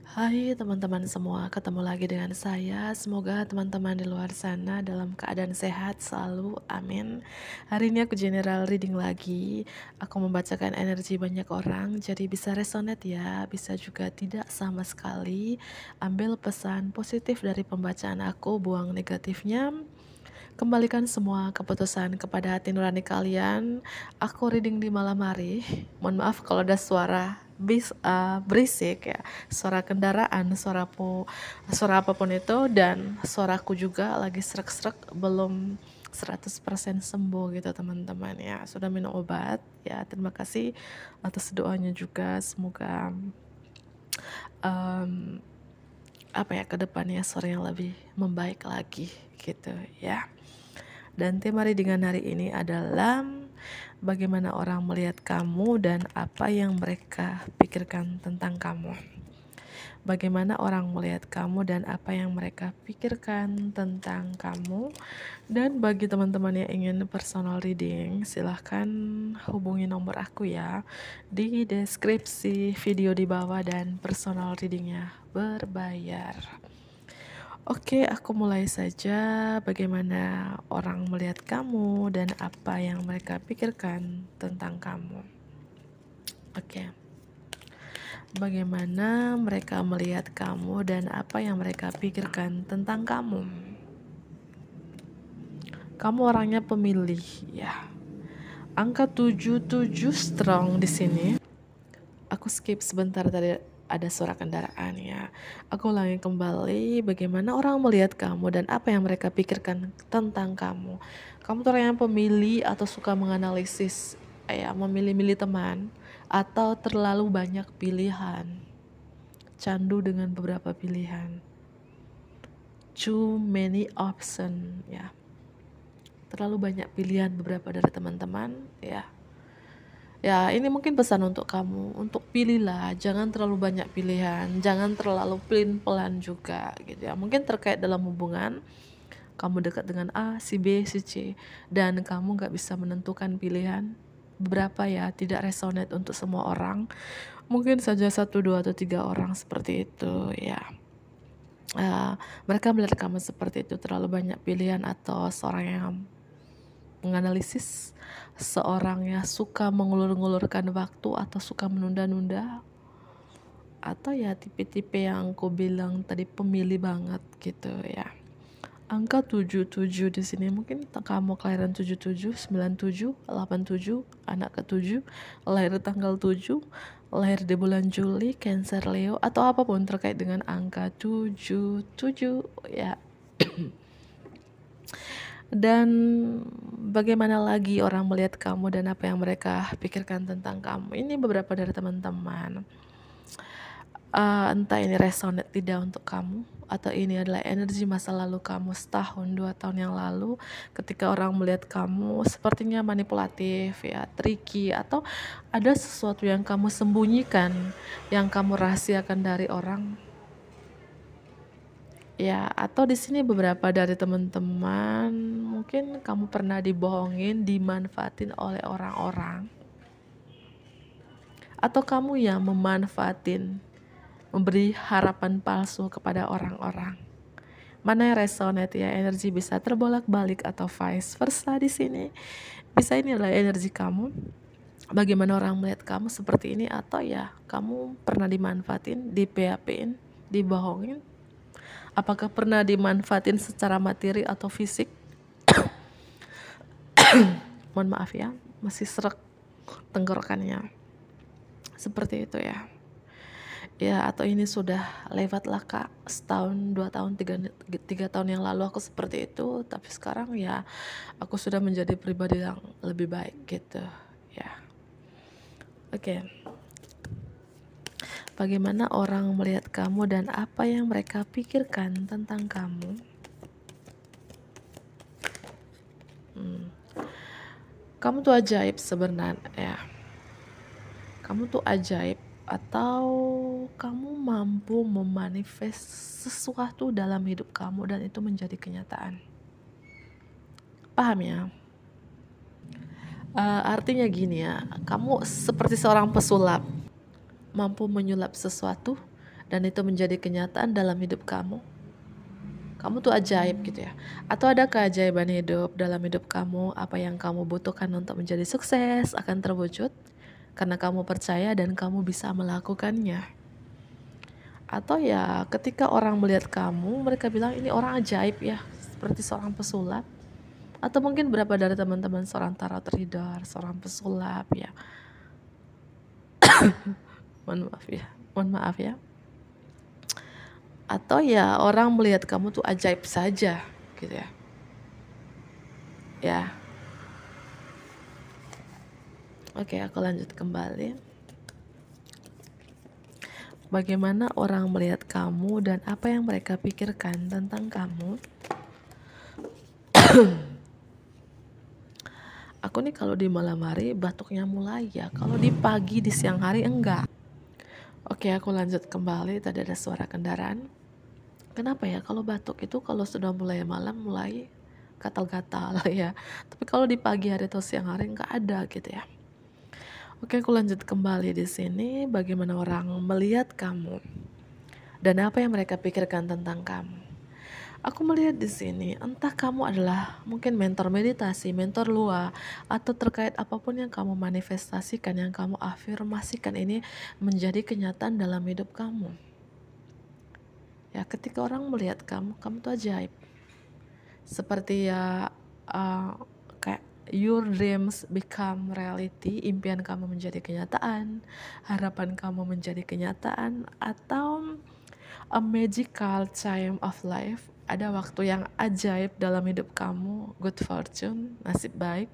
Hai teman-teman semua, ketemu lagi dengan saya. Semoga teman-teman di luar sana dalam keadaan sehat selalu, amin. Hari ini aku general reading lagi. Aku membacakan energi banyak orang, jadi bisa resonate ya, bisa juga tidak sama sekali. Ambil pesan positif dari pembacaan aku, buang negatifnya. Kembalikan semua keputusan kepada hati nurani kalian. Aku reading di malam hari. Mohon maaf kalau ada suara berisik ya, suara kendaraan, suara apapun itu, dan suaraku juga lagi serak-serak, belum 100% sembuh gitu teman-teman ya. Sudah minum obat ya. Terima kasih atas doanya juga. Semoga um, ke depannya sore yang lebih membaik lagi gitu ya. Dan tema readingan hari ini adalah bagaimana orang melihat kamu dan apa yang mereka pikirkan tentang kamu. Bagaimana orang melihat kamu dan apa yang mereka pikirkan tentang kamu. Dan bagi teman-teman yang ingin personal reading, silahkan hubungi nomor aku ya di deskripsi video di bawah, dan personal readingnya berbayar. Oke, aku mulai saja. Bagaimana orang melihat kamu dan apa yang mereka pikirkan tentang kamu. Oke. Bagaimana mereka melihat kamu dan apa yang mereka pikirkan tentang kamu. Kamu orangnya pemilih ya. Angka 77 strong di sini. Aku skip sebentar, tadi ada suara kendaraan ya. Aku ulangi kembali, bagaimana orang melihat kamu dan apa yang mereka pikirkan tentang kamu. Kamu tuh orang yang pemilih atau suka menganalisis, ya, memilih-milih teman, atau terlalu banyak pilihan. Candu dengan beberapa pilihan. Too many option ya. Terlalu banyak pilihan beberapa dari teman-teman ya. Ya, ini mungkin pesan untuk kamu, untuk pilihlah, jangan terlalu banyak pilihan, jangan terlalu pelin-pelan juga gitu ya. Mungkin terkait dalam hubungan, kamu dekat dengan A, si B, si C, dan kamu gak bisa menentukan pilihan. Beberapa ya, tidak resonate untuk semua orang. Mungkin saja 1, 2, atau 3 orang seperti itu ya. Mereka melihat kamu seperti itu, terlalu banyak pilihan, atau seorang yang menganalisis, seorang yang suka mengulur-ngulurkan waktu atau suka menunda-nunda, atau ya tipe-tipe yang aku bilang tadi, pemilih banget gitu ya. Angka 77 di sini, mungkin kamu kelahiran 77, 97, 87, anak ke-7, lahir tanggal 7, lahir di bulan Juli, Cancer, Leo, atau apapun terkait dengan angka 77 ya. Dan bagaimana lagi orang melihat kamu dan apa yang mereka pikirkan tentang kamu. Ini beberapa dari teman-teman. Entah ini resonate tidak untuk kamu, atau ini adalah energi masa lalu kamu setahun 2 tahun yang lalu, ketika orang melihat kamu sepertinya manipulatif ya, tricky, atau ada sesuatu yang kamu sembunyikan, yang kamu rahasiakan dari orang. Ya, atau di sini beberapa dari teman-teman, mungkin kamu pernah dibohongin, dimanfaatin oleh orang-orang, atau kamu yang memanfaatin, memberi harapan palsu kepada orang-orang. Mana yang resonate ya, energi bisa terbolak-balik atau vice versa di sini. Bisa ini adalah energi kamu. Bagaimana orang melihat kamu seperti ini, atau ya kamu pernah dimanfaatin, di PHP-in, dibohongin. Apakah pernah dimanfaatin secara materi atau fisik? Mohon maaf ya, masih serak tenggorokannya. Seperti itu ya. Ya, atau ini sudah lewat lah kak, setahun, 2 tahun, 3 tahun yang lalu aku seperti itu, tapi sekarang ya aku sudah menjadi pribadi yang lebih baik gitu ya. Oke. Bagaimana orang melihat kamu dan apa yang mereka pikirkan tentang kamu. Kamu tuh ajaib sebenarnya ya. Kamu tuh ajaib, atau kamu mampu memanifest sesuatu dalam hidup kamu dan itu menjadi kenyataan. Paham ya? Artinya gini ya, kamu seperti seorang pesulap, mampu menyulap sesuatu dan itu menjadi kenyataan dalam hidup kamu. Kamu tuh ajaib gitu ya. Atau ada keajaiban hidup dalam hidup kamu, apa yang kamu butuhkan untuk menjadi sukses akan terwujud karena kamu percaya dan kamu bisa melakukannya. Atau ya ketika orang melihat kamu, mereka bilang ini orang ajaib ya, seperti seorang pesulap. Atau mungkin berapa dari teman-teman seorang tarot reader, seorang pesulap ya. Mohon maaf ya. Atau ya orang melihat kamu tuh ajaib saja gitu ya. Ya. Oke, aku lanjut kembali. Bagaimana orang melihat kamu dan apa yang mereka pikirkan tentang kamu. Aku nih kalau di malam hari batuknya mulai ya, kalau di pagi di siang hari enggak. Oke, aku lanjut kembali. Tadi ada suara kendaraan. Kenapa ya kalau batuk itu kalau sudah mulai malam mulai gatal-gatal ya. Tapi kalau di pagi hari atau siang hari enggak ada gitu ya. Oke, aku lanjut kembali di sini. Bagaimana orang melihat kamu dan apa yang mereka pikirkan tentang kamu. Aku melihat di sini, entah kamu adalah mungkin mentor meditasi, mentor lua, atau terkait apapun yang kamu manifestasikan, yang kamu afirmasikan ini menjadi kenyataan dalam hidup kamu. Ya, ketika orang melihat kamu tuh ajaib. Seperti ya kayak your dreams become reality, impian kamu menjadi kenyataan, harapan kamu menjadi kenyataan, atau a magical time of life, ada waktu yang ajaib dalam hidup kamu, good fortune, nasib baik.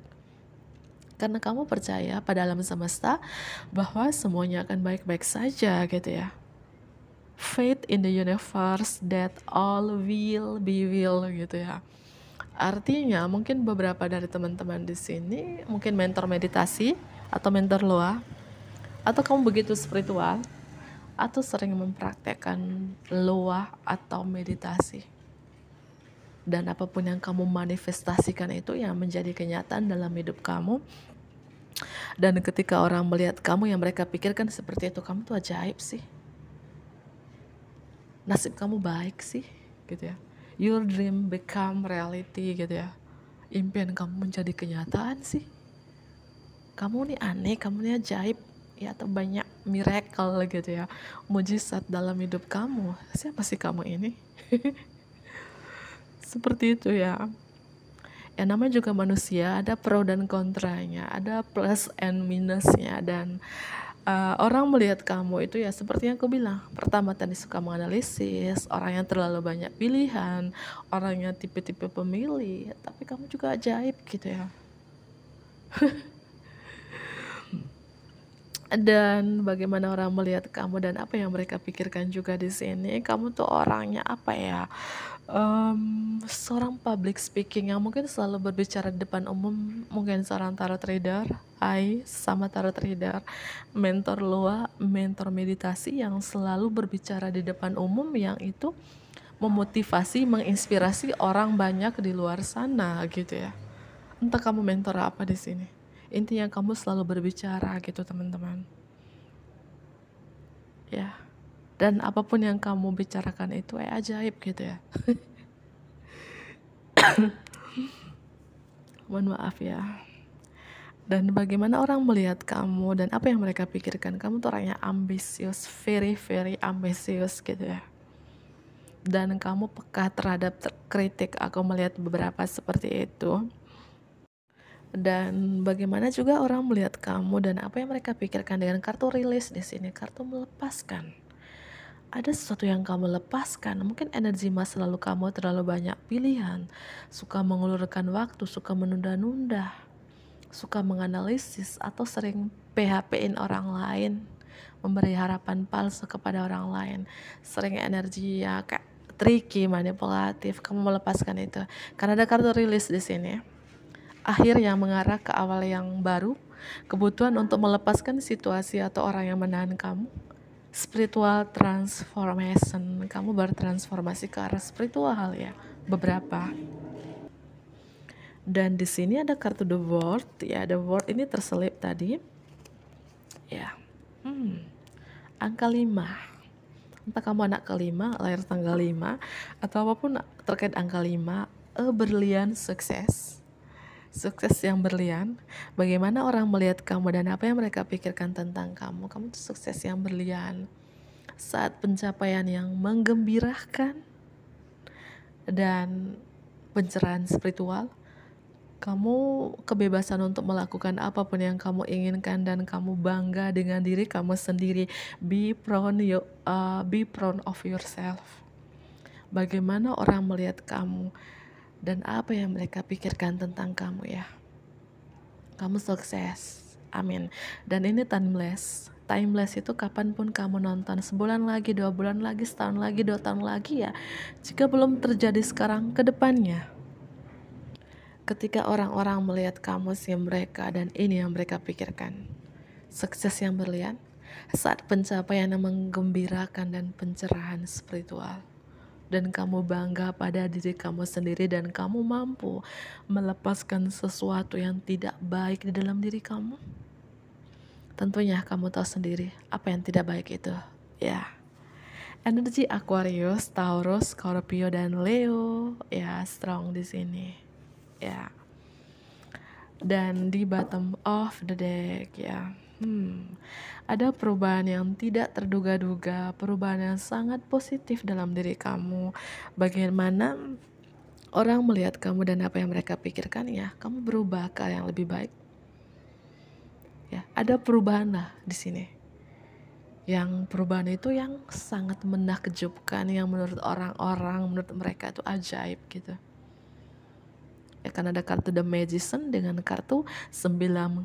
Karena kamu percaya pada alam semesta bahwa semuanya akan baik-baik saja gitu ya. Faith in the universe that all will be well gitu ya. Artinya mungkin beberapa dari teman-teman di sini mungkin mentor meditasi atau mentor loa, atau kamu begitu spiritual, atau sering mempraktekkan loa atau meditasi. Dan apapun yang kamu manifestasikan itu yang menjadi kenyataan dalam hidup kamu. Dan ketika orang melihat kamu yang mereka pikirkan seperti itu, kamu tuh ajaib sih. Nasib kamu baik sih gitu ya. Your dream become reality gitu ya. Impian kamu menjadi kenyataan sih. Kamu nih aneh, kamu nih ajaib ya, atau banyak miracle gitu ya, mujizat dalam hidup kamu. Siapa sih kamu ini? Seperti itu ya. Ya namanya juga manusia, ada pro dan kontranya, ada plus and minusnya. Dan orang melihat kamu itu ya seperti yang aku bilang, pertama tadi suka menganalisis, orang yang terlalu banyak pilihan, orang yang tipe-tipe pemilih. Tapi kamu juga ajaib gitu ya. Dan bagaimana orang melihat kamu dan apa yang mereka pikirkan juga di sini, kamu tuh orangnya apa ya, seorang public speaking yang mungkin selalu berbicara di depan umum, mungkin seorang tarot reader, sama tarot reader, mentor loa, mentor meditasi yang selalu berbicara di depan umum, yang itu memotivasi, menginspirasi orang banyak di luar sana gitu ya. Entah kamu mentor apa di sini. Intinya kamu selalu berbicara gitu teman-teman. Ya. Dan apapun yang kamu bicarakan itu ajaib gitu ya. Mohon maaf ya. Dan bagaimana orang melihat kamu dan apa yang mereka pikirkan. Kamu tuh orangnya ambisius, very very ambisius gitu ya. Dan kamu peka terhadap kritik. Aku melihat beberapa seperti itu. Dan bagaimana juga orang melihat kamu dan apa yang mereka pikirkan dengan kartu rilis di sini, kartu melepaskan. Ada sesuatu yang kamu lepaskan, mungkin energi masa lalu kamu terlalu banyak pilihan, suka mengulurkan waktu, suka menunda-nunda, suka menganalisis, atau sering PHP-in orang lain, memberi harapan palsu kepada orang lain, sering energi ya kayak tricky, manipulatif. Kamu melepaskan itu karena ada kartu rilis di sini. Akhir yang mengarah ke awal yang baru, kebutuhan untuk melepaskan situasi atau orang yang menahan kamu, spiritual transformation, kamu bertransformasi ke arah spiritual ya, beberapa. Dan di sini ada kartu The World ya, The World ini terselip tadi ya. Angka 5, Entah kamu anak kelima, lahir tanggal 5, atau apapun terkait angka 5, berlian sukses. Sukses yang berlian. Bagaimana orang melihat kamu dan apa yang mereka pikirkan tentang kamu. Kamu tuh sukses yang berlian. Saat pencapaian yang menggembirakan dan pencerahan spiritual, kamu kebebasan untuk melakukan apapun yang kamu inginkan dan kamu bangga dengan diri kamu sendiri. Be proud of yourself. Bagaimana orang melihat kamu dan apa yang mereka pikirkan tentang kamu ya. Kamu sukses. Amin. Dan ini timeless. Timeless itu kapanpun kamu nonton, sebulan lagi, 2 bulan lagi, setahun lagi, 2 tahun lagi ya. Jika belum terjadi sekarang, ke depannya. Ketika orang-orang melihat kamu sih mereka dan ini yang mereka pikirkan. Sukses yang berlian, saat pencapaian yang menggembirakan dan pencerahan spiritual. Dan kamu bangga pada diri kamu sendiri dan kamu mampu melepaskan sesuatu yang tidak baik di dalam diri kamu. Tentunya kamu tahu sendiri apa yang tidak baik itu. Ya. Energi Aquarius, Taurus, Scorpio dan Leo ya strong di sini. Ya. Dan di bottom of the deck ya. Ada perubahan yang tidak terduga-duga, perubahan yang sangat positif dalam diri kamu. Bagaimana orang melihat kamu dan apa yang mereka pikirkan ya, kamu berubah ke arah yang lebih baik. Ya, ada perubahan lah di sini. Yang perubahan itu yang sangat menakjubkan, yang menurut orang-orang, menurut mereka itu ajaib gitu. Ya, kan ada kartu The Magician dengan kartu 9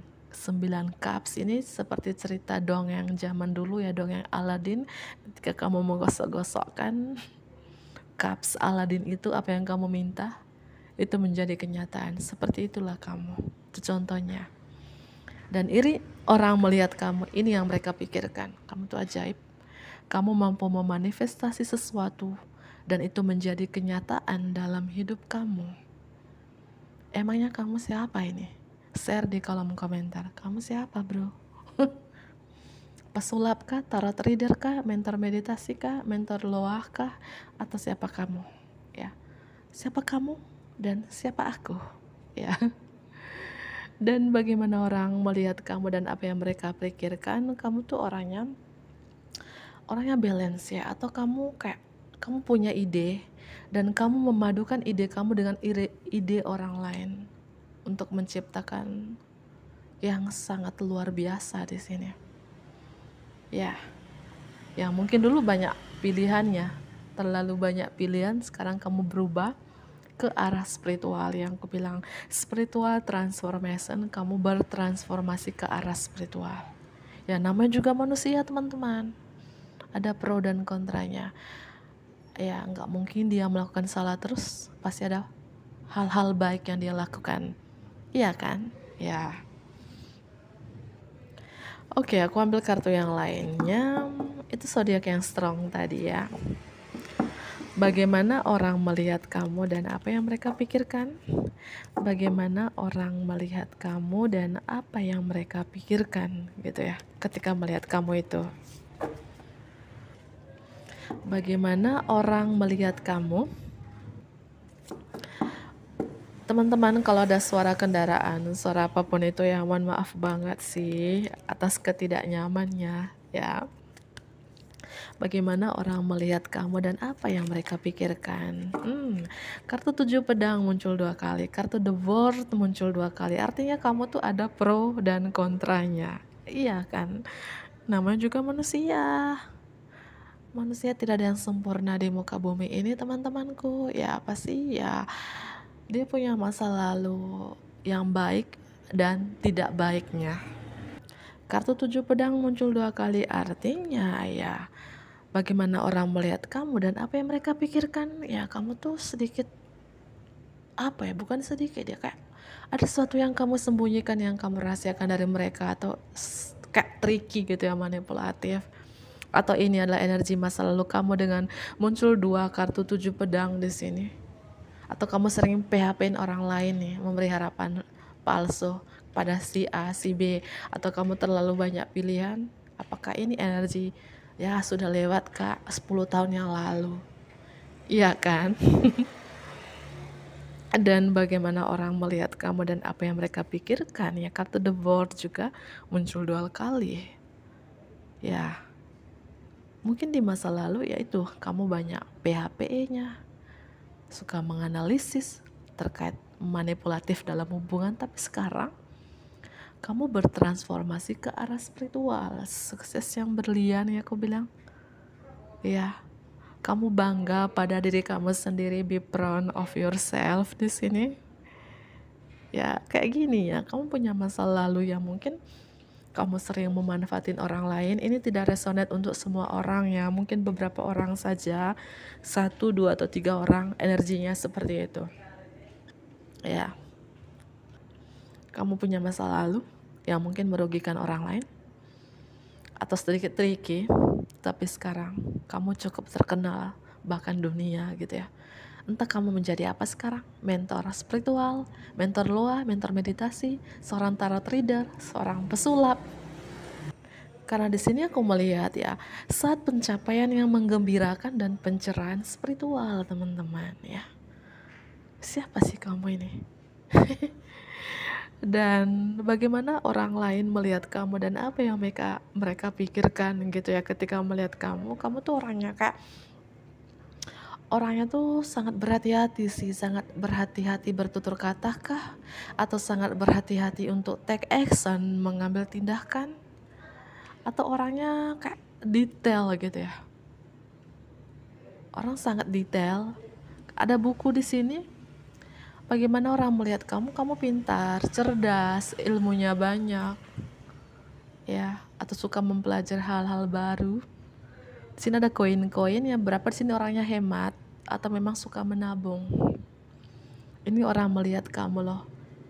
cups. Ini seperti cerita dongeng zaman dulu ya, dongeng Aladin. Ketika kamu menggosok-gosokkan cups Aladin itu, apa yang kamu minta itu menjadi kenyataan. Seperti itulah kamu. Itu contohnya. Dan iri orang melihat kamu, ini yang mereka pikirkan. Kamu tuh ajaib. Kamu mampu memanifestasi sesuatu dan itu menjadi kenyataan dalam hidup kamu. Emangnya kamu siapa ini? Share di kolom komentar. Kamu siapa bro? Pesulap kah? Tarot reader kah? Mentor meditasi kah? Mentor loah kah? Atau siapa kamu? Ya, siapa kamu dan siapa aku? Ya. Dan bagaimana orang melihat kamu dan apa yang mereka pikirkan, kamu tuh orangnya balance ya. Atau kamu punya ide dan kamu memadukan ide kamu dengan ide orang lain untuk menciptakan yang sangat luar biasa di sini. Ya, yang mungkin dulu banyak pilihannya, terlalu banyak pilihan, sekarang kamu berubah ke arah spiritual. Yang aku bilang spiritual transformation, kamu bertransformasi ke arah spiritual. Ya, namanya juga manusia teman-teman, ada pro dan kontranya. Ya, nggak mungkin dia melakukan salah terus, pasti ada hal-hal baik yang dia lakukan. Iya kan? Ya. Oke, aku ambil kartu yang lainnya. Itu zodiak yang strong tadi ya. Bagaimana orang melihat kamu dan apa yang mereka pikirkan? Bagaimana orang melihat kamu dan apa yang mereka pikirkan gitu ya, ketika melihat kamu itu. Bagaimana orang melihat kamu? Teman-teman, kalau ada suara kendaraan, suara apapun itu ya, mohon maaf banget sih atas ketidaknyamannya ya. Bagaimana orang melihat kamu dan apa yang mereka pikirkan. Kartu 7 pedang muncul 2 kali, kartu The World muncul 2 kali. Artinya kamu tuh ada pro dan kontranya. Iya kan? Namanya juga manusia. Manusia tidak ada yang sempurna di muka bumi ini teman-temanku. Ya apa sih ya, dia punya masa lalu yang baik dan tidak baiknya. Kartu 7 pedang muncul 2 kali, artinya ya bagaimana orang melihat kamu dan apa yang mereka pikirkan. Ya kamu tuh sedikit bukan sedikit ya, kayak ada sesuatu yang kamu sembunyikan, yang kamu rahasiakan dari mereka, atau kayak tricky gitu ya, manipulatif. Atau ini adalah energi masa lalu kamu dengan muncul 2 kartu 7 pedang di sini. Atau kamu sering PHP-in orang lain nih, memberi harapan palsu pada si A, si B, atau kamu terlalu banyak pilihan. Apakah ini energi Ya sudah lewat Kak, 10 tahun yang lalu. Iya kan? Dan bagaimana orang melihat kamu dan apa yang mereka pikirkan ya, kartu The World juga muncul 2 kali. Ya, mungkin di masa lalu yaitu kamu banyak PHP-nya, suka menganalisis terkait manipulatif dalam hubungan, tapi sekarang kamu bertransformasi ke arah spiritual, sukses yang berlian ya aku bilang. Ya, kamu bangga pada diri kamu sendiri, be proud of yourself di sini. Ya, kayak gini ya, kamu punya masa lalu yang mungkin kamu sering memanfaatin orang lain. Ini tidak resonate untuk semua orang ya, mungkin beberapa orang saja, 1, 2, atau 3 orang energinya seperti itu. Ya, kamu punya masa lalu yang mungkin merugikan orang lain atau sedikit tricky, tapi sekarang kamu cukup terkenal bahkan dunia gitu ya. Entah kamu menjadi apa sekarang, mentor spiritual, mentor loa, mentor meditasi, seorang tarot reader, seorang pesulap. Karena di sini aku melihat ya, saat pencapaian yang menggembirakan dan pencerahan spiritual teman-teman ya. Siapa sih kamu ini? Dan bagaimana orang lain melihat kamu dan apa yang mereka pikirkan gitu ya ketika melihat kamu tuh orangnya tuh sangat berhati-hati sih, sangat berhati-hati bertutur kata kah? Atau sangat berhati-hati untuk take action, mengambil tindakan? Atau orangnya kayak detail gitu ya? Orang sangat detail. Ada buku di sini. Bagaimana orang melihat kamu? Kamu pintar, cerdas, ilmunya banyak, ya, atau suka mempelajari hal-hal baru. Di sini ada koin-koin yang berapa di sini orangnya hemat atau memang suka menabung. Ini orang melihat kamu loh.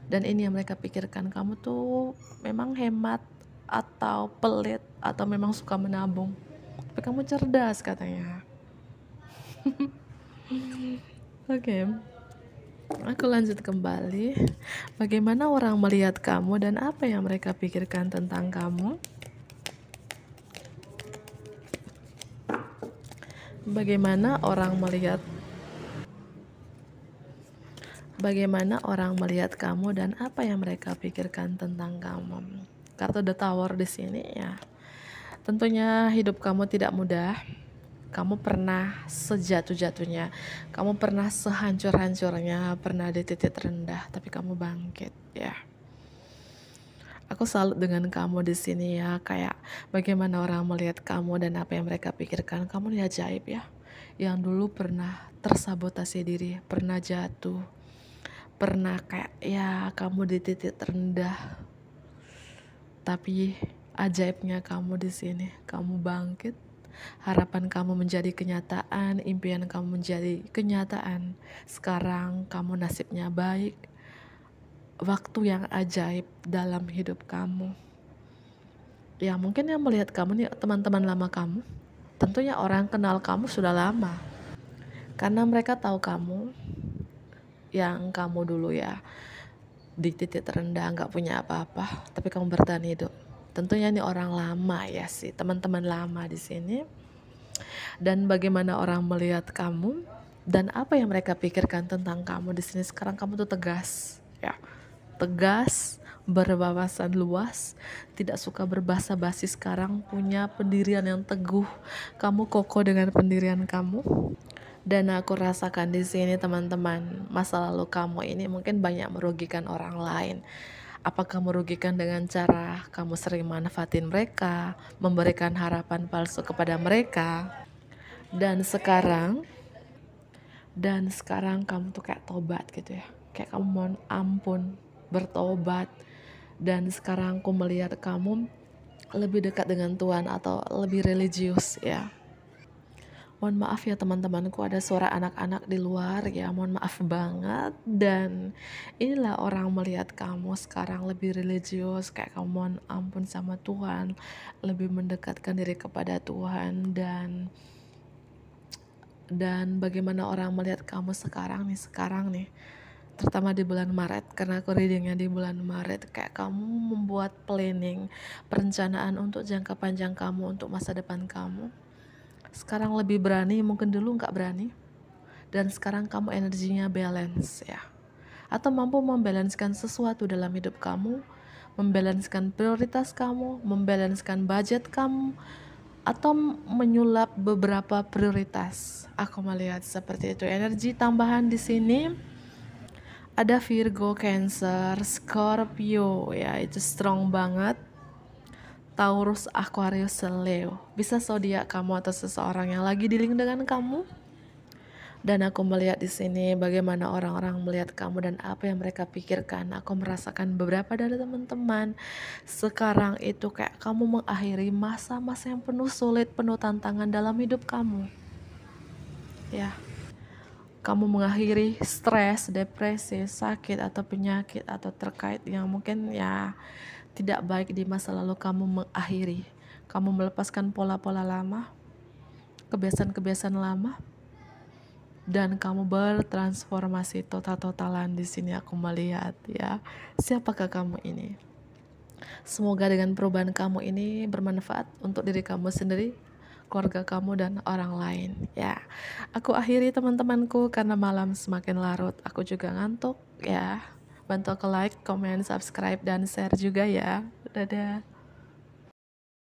Dan ini yang mereka pikirkan, kamu tuh memang hemat atau pelit atau memang suka menabung. Tapi kamu cerdas katanya. Oke. Aku lanjut kembali. Bagaimana orang melihat kamu dan apa yang mereka pikirkan tentang kamu? Bagaimana orang melihat kamu dan apa yang mereka pikirkan tentang kamu? Kartu The Tower di sini ya. Tentunya hidup kamu tidak mudah. Kamu pernah sejatuh-jatuhnya, kamu pernah sehancur-hancurnya, pernah di titik rendah, tapi kamu bangkit ya. Aku salut dengan kamu di sini ya, kayak bagaimana orang melihat kamu dan apa yang mereka pikirkan. Kamu ini ajaib ya, yang dulu pernah tersabotasi diri, pernah jatuh, pernah kayak ya kamu di titik terendah, tapi ajaibnya kamu di sini, kamu bangkit. Harapan kamu menjadi kenyataan, impian kamu menjadi kenyataan. Sekarang kamu nasibnya baik, waktu yang ajaib dalam hidup kamu. Ya mungkin yang melihat kamu nih teman-teman lama kamu, tentunya orang kenal kamu sudah lama, karena mereka tahu kamu yang kamu dulu ya di titik terendah, gak punya apa-apa, tapi kamu bertahan hidup. Tentunya ini orang lama ya sih, teman-teman lama di sini. Dan bagaimana orang melihat kamu dan apa yang mereka pikirkan tentang kamu di sini. Sekarang kamu tuh tegas ya, tegas, berwawasan luas, tidak suka berbasa-basi. Sekarang punya pendirian yang teguh, kamu kokoh dengan pendirian kamu. Dan aku rasakan di sini teman-teman, masa lalu kamu ini mungkin banyak merugikan orang lain. Apakah merugikan dengan cara kamu sering manfaatin mereka, memberikan harapan palsu kepada mereka, dan sekarang kamu tuh kayak tobat gitu ya, kayak kamu mohon ampun, bertobat. Dan sekarang aku melihat kamu lebih dekat dengan Tuhan atau lebih religius ya. Mohon maaf ya teman-temanku, ada suara anak-anak di luar ya, mohon maaf banget. Dan inilah orang melihat kamu sekarang lebih religius, kayak kamu mohon ampun sama Tuhan, lebih mendekatkan diri kepada Tuhan. Dan bagaimana orang melihat kamu sekarang nih, terutama di bulan Maret, karena aku readingnya di bulan Maret. Kayak kamu membuat planning, perencanaan untuk jangka panjang kamu, untuk masa depan kamu. Sekarang lebih berani, mungkin dulu nggak berani. Dan sekarang kamu energinya balance ya, atau mampu membalanskan sesuatu dalam hidup kamu, membalanskan prioritas kamu, membalanskan budget kamu, atau menyulap beberapa prioritas. Aku melihat seperti itu. Energi tambahan di sini ada Virgo, Cancer, Scorpio ya, itu strong banget. Taurus, Aquarius, Leo. Bisa zodiak kamu atau seseorang yang lagi dealing dengan kamu. Dan aku melihat di sini bagaimana orang-orang melihat kamu dan apa yang mereka pikirkan. Aku merasakan beberapa dari teman-teman sekarang itu kayak kamu mengakhiri masa-masa yang penuh sulit, penuh tantangan dalam hidup kamu. Ya, kamu mengakhiri stres, depresi, sakit atau penyakit atau terkait yang mungkin ya tidak baik di masa lalu. Kamu mengakhiri, kamu melepaskan pola-pola lama, kebiasaan-kebiasaan lama, dan kamu bertransformasi total-totalan. Di sini aku melihat ya, siapakah kamu ini? Semoga dengan perubahan kamu ini bermanfaat untuk diri kamu sendiri, keluarga kamu, dan orang lain ya. Aku akhiri teman-temanku karena malam semakin larut, aku juga ngantuk ya. Bantu aku like, comment, subscribe, dan share juga ya. Dadah.